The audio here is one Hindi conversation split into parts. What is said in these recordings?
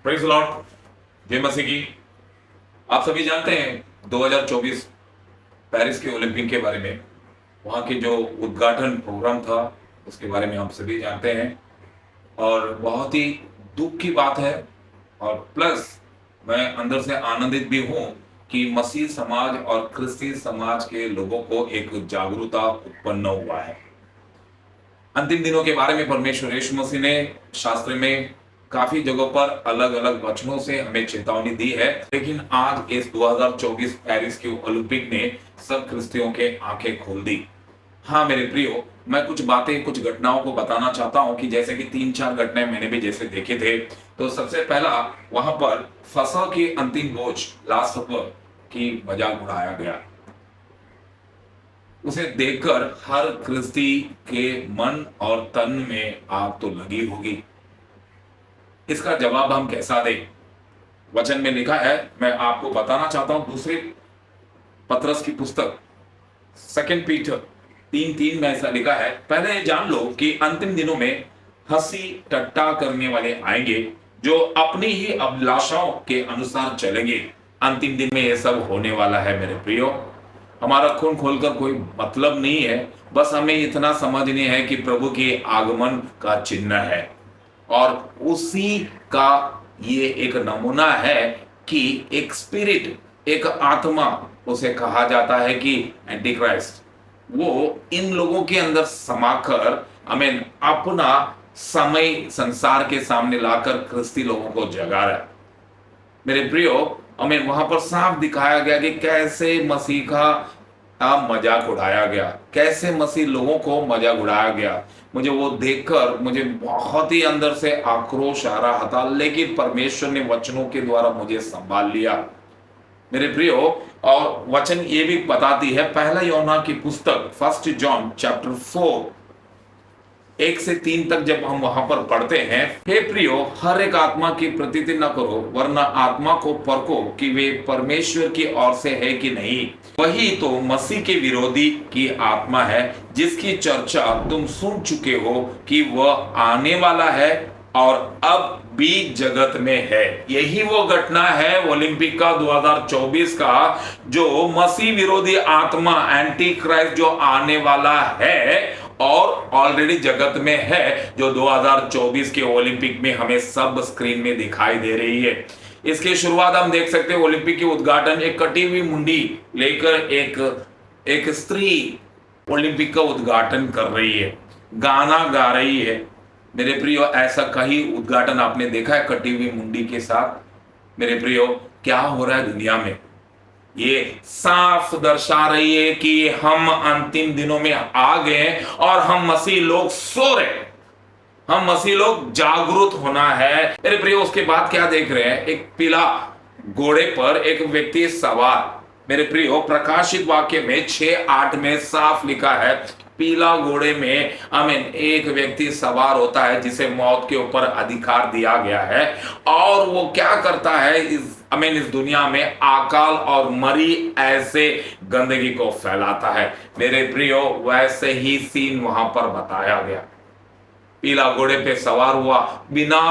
प्रेज लॉर्ड, जय मसीह की। आप सभी जानते हैं 2024 पेरिस के ओलंपिक के बारे में, वहाँ के जो उद्घाटन प्रोग्राम था उसके बारे में आप सभी जानते हैं। और बहुत ही दुख की बात है, और प्लस मैं अंदर से आनंदित भी हूँ कि मसीह समाज और क्रिस्ती समाज के लोगों को एक जागरूकता उत्पन्न हुआ है। अंतिम दिनों के बारे में परमेश्वर यीशु मसीह ने शास्त्र में काफी जगहों पर अलग अलग वचनों से हमें चेतावनी दी है, लेकिन आज इस 2024 पेरिस के ओलंपिक ने सब क्रिस्तियों के आंखें खोल दी। हाँ मेरे प्रियो, मैं कुछ बातें कुछ घटनाओं को बताना चाहता हूं कि जैसे कि 3-4 घटनाएं मैंने भी जैसे देखे थे। तो सबसे पहला, वहां पर फसह की अंतिम भोज लास्ट सपर की मजाक उड़ाया गया। उसे देखकर हर क्रिस्ती के मन और तन में आग तो लगी होगी। इसका जवाब हम कैसा दें? वचन में लिखा है, मैं आपको बताना चाहता हूं दूसरे पत्रस की पुस्तक 2 पीटर 3:3 में ऐसा लिखा है, पहले ये जान लो कि अंतिम दिनों में हंसी टट्टा करने वाले आएंगे, जो अपनी ही अभिलाषाओं के अनुसार चलेंगे। अंतिम दिन में यह सब होने वाला है मेरे प्रियो। हमारा खून खोलकर कोई मतलब नहीं है, बस हमें इतना समझने है कि प्रभु के आगमन का चिन्ह है, और उसी का ये एक नमूना है कि एक स्पिरिट, एक आत्मा, उसे कहा जाता है कि एंटी क्राइस्ट, वो इन लोगों के अंदर समाकर हमें अपना समय संसार के सामने लाकर क्रिस्ती लोगों को जगा रहा है। मेरे प्रियो, हमें वहां पर साफ दिखाया गया कि कैसे मसीह का मजाक उड़ाया गया, कैसे मसीह लोगों को मजाक उड़ाया गया। मुझे वो देखकर मुझे बहुत ही अंदर से आक्रोश आ रहा था, लेकिन परमेश्वर ने वचनों के द्वारा मुझे संभाल लिया मेरे प्रियो। और वचन ये भी बताती है, पहला यूहन्ना की पुस्तक 1 जॉन चैप्टर 4 1 से 3 तक जब हम वहां पर पढ़ते हैं, हे प्रियो, हर एक आत्मा की प्रतीति न करो, वरना आत्मा को परखो कि वे परमेश्वर की ओर से है कि नहीं। वही तो मसीह के विरोधी की आत्मा है, जिसकी चर्चा तुम सुन चुके हो कि वह आने वाला है और अब भी जगत में है। यही वो घटना है ओलंपिक का 2024 का, जो मसीह विरोधी आत्मा एंटी क्राइस्ट जो आने वाला है और ऑलरेडी जगत में है, जो 2024 के ओलंपिक में हमें सब स्क्रीन में दिखाई दे रही है। इसकी शुरुआत हम देख सकते हैं, ओलंपिक के उद्घाटन एक कटी हुई मुंडी लेकर एक स्त्री ओलंपिक का उद्घाटन कर रही है, गाना गा रही है। मेरे प्रियो, ऐसा कहीं उद्घाटन आपने देखा है कटी हुई मुंडी के साथ? मेरे प्रियो, क्या हो रहा है दुनिया में? ये साफ दर्शा रही है कि हम अंतिम दिनों में आ गए और हम मसीह लोग सो रहे, हम मसीह लोग जागरूक होना है मेरे प्रियो। उसके बाद क्या देख रहे हैं? एक पीला घोड़े पर एक व्यक्ति सवार। मेरे प्रियो, प्रकाशित वाक्य में 6:8 में साफ लिखा है, पीला घोड़े में एक व्यक्ति सवार होता है जिसे मौत के ऊपर अधिकार दिया गया है, और वो क्या करता है? इस दुनिया में अकाल और मरी ऐसे गंदगी को फैलाता है। मेरे प्रियो, वैसे ही सीन वहां पर बताया गया। पीला घोड़े पे सवार हुआ, बिना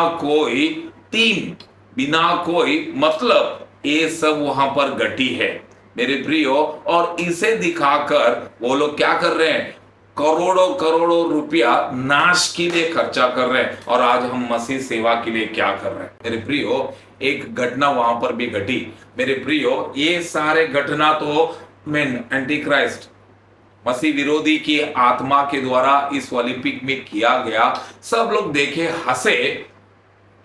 कोई मतलब, ये सब वहां पर घटी है मेरे प्रियो। और इसे दिखाकर वो लोग क्या कर रहे हैं? करोड़ों करोड़ों रुपया नाश के लिए खर्चा कर रहे हैं। और आज हम मसीह सेवा के लिए क्या कर रहे हैं मेरे प्रियो? एक घटना वहां पर भी घटी मेरे प्रियो। ये सारे घटना तो एंटी क्राइस्ट, मसीह विरोधी की आत्मा के द्वारा इस ओलंपिक में किया गया। सब लोग देखे, हंसे,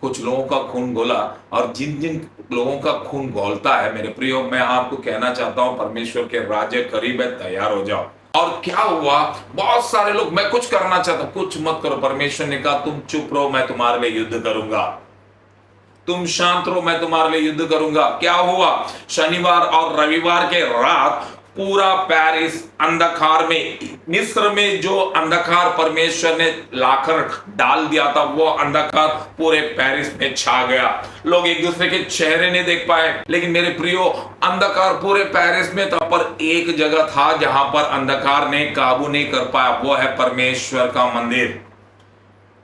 कुछ लोगों का खून गोला, और जिन जिन लोगों का खून गोलता है मेरे प्रियो, मैं आपको कहना चाहता हूं, परमेश्वर के राज्य करीब है, तैयार हो जाओ। और क्या हुआ? बहुत सारे लोग, मैं कुछ करना चाहता हूं, कुछ मत करो। परमेश्वर ने कहा, तुम चुप रहो, मैं तुम्हारे लिए युद्ध करूंगा, तुम शांत रहो, मैं तुम्हारे लिए युद्ध करूंगा। क्या हुआ? शनिवार और रविवार के रात पूरा पेरिस अंधकार में, मिस्र में जो अंधकार परमेश्वर ने लाकर डाल दिया था, वो अंधकार पूरे पेरिस में छा गया। लोग एक दूसरे के चेहरे नहीं देख पाए। लेकिन मेरे प्रियो, अंधकार पूरे पेरिस में था, पर एक जगह था जहां पर अंधकार ने काबू नहीं कर पाया, वो है परमेश्वर का मंदिर।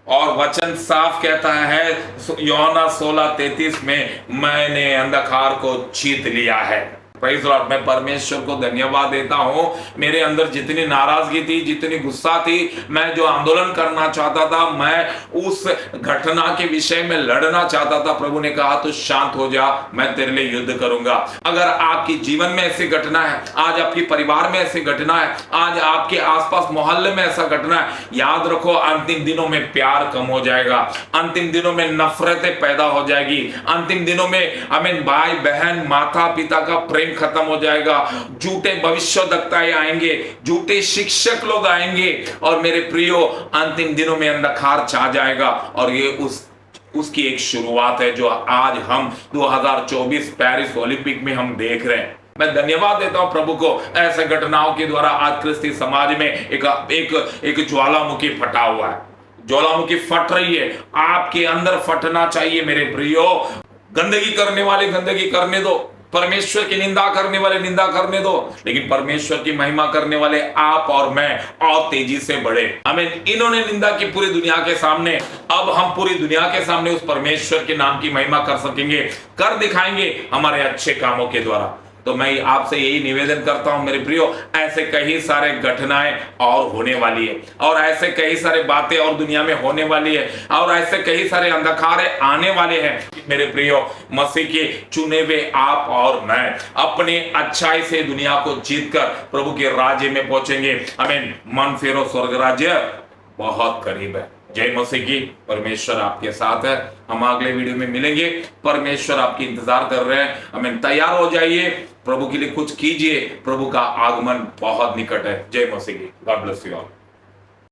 और वचन साफ कहता है यूहन्ना 16:33 में, मैंने अंधकार को जीत लिया है। Praise Lord. मैं परमेश्वर को धन्यवाद देता हूं। मेरे अंदर जितनी नाराजगी थी, जितनी गुस्सा थी, मैं जो आंदोलन करना चाहता था, मैं उस घटना के विषय में लड़ना चाहता था, प्रभु ने कहा तो शांत हो जा, मैं तेरे लिए युद्ध करूंगा। अगर आपके जीवन में ऐसी घटना है, आज आपके परिवार में ऐसी घटना है, आज आपके आसपास मोहल्ले में ऐसा घटना है, याद रखो अंतिम दिनों में प्यार कम हो जाएगा, अंतिम दिनों में नफरतें पैदा हो जाएगी, अंतिम दिनों में हमें भाई बहन माता पिता का प्रेम खत्म हो जाएगा, झूठे भविष्यवक्ताएं आएंगे, झूठे शिक्षक लोग आएंगे, और मेरे प्रियो अंतिम दिनों में अंधकार छा जाएगा। और ये उसकी एक शुरुआत है जो आज हम 2024 पेरिस ओलंपिक में हम देख रहे हैं। मैं धन्यवाद देता हूं प्रभु को, ऐसे घटनाओं के द्वारा आज क्रिस्ती समाज में एक ज्वालामुखी फटा हुआ है, ज्वालामुखी फट रही है। आपके अंदर फटना चाहिए मेरे प्रियो। गंदगी करने वाले गंदगी करने दो, परमेश्वर की निंदा करने वाले निंदा करने दो, लेकिन परमेश्वर की महिमा करने वाले आप और मैं और तेजी से बढ़े। हमें इन्होंने निंदा की पूरी दुनिया के सामने, अब हम पूरी दुनिया के सामने उस परमेश्वर के नाम की महिमा कर सकेंगे, कर दिखाएंगे हमारे अच्छे कामों के द्वारा। तो मैं आपसे यही निवेदन करता हूं मेरे प्रियो, ऐसे कई सारे घटनाएं और होने वाली है, और ऐसे कई सारे बातें और दुनिया में होने वाली है, और ऐसे कई सारे अंधकार आने वाले हैं मेरे प्रियो। मसीह के चुने हुए आप और मैं अपने अच्छाई से दुनिया को जीतकर प्रभु के राज्य में पहुंचेंगे। आमीन। मन फेरो, स्वर्ग राज्य बहुत करीब है। जय मसीह की। परमेश्वर आपके साथ है। हम अगले वीडियो में मिलेंगे। परमेश्वर आपकी इंतजार कर रहे हैं। हमें तैयार हो जाइए, प्रभु के लिए कुछ कीजिए, प्रभु का आगमन बहुत निकट है। जय मसीह की। God bless you all.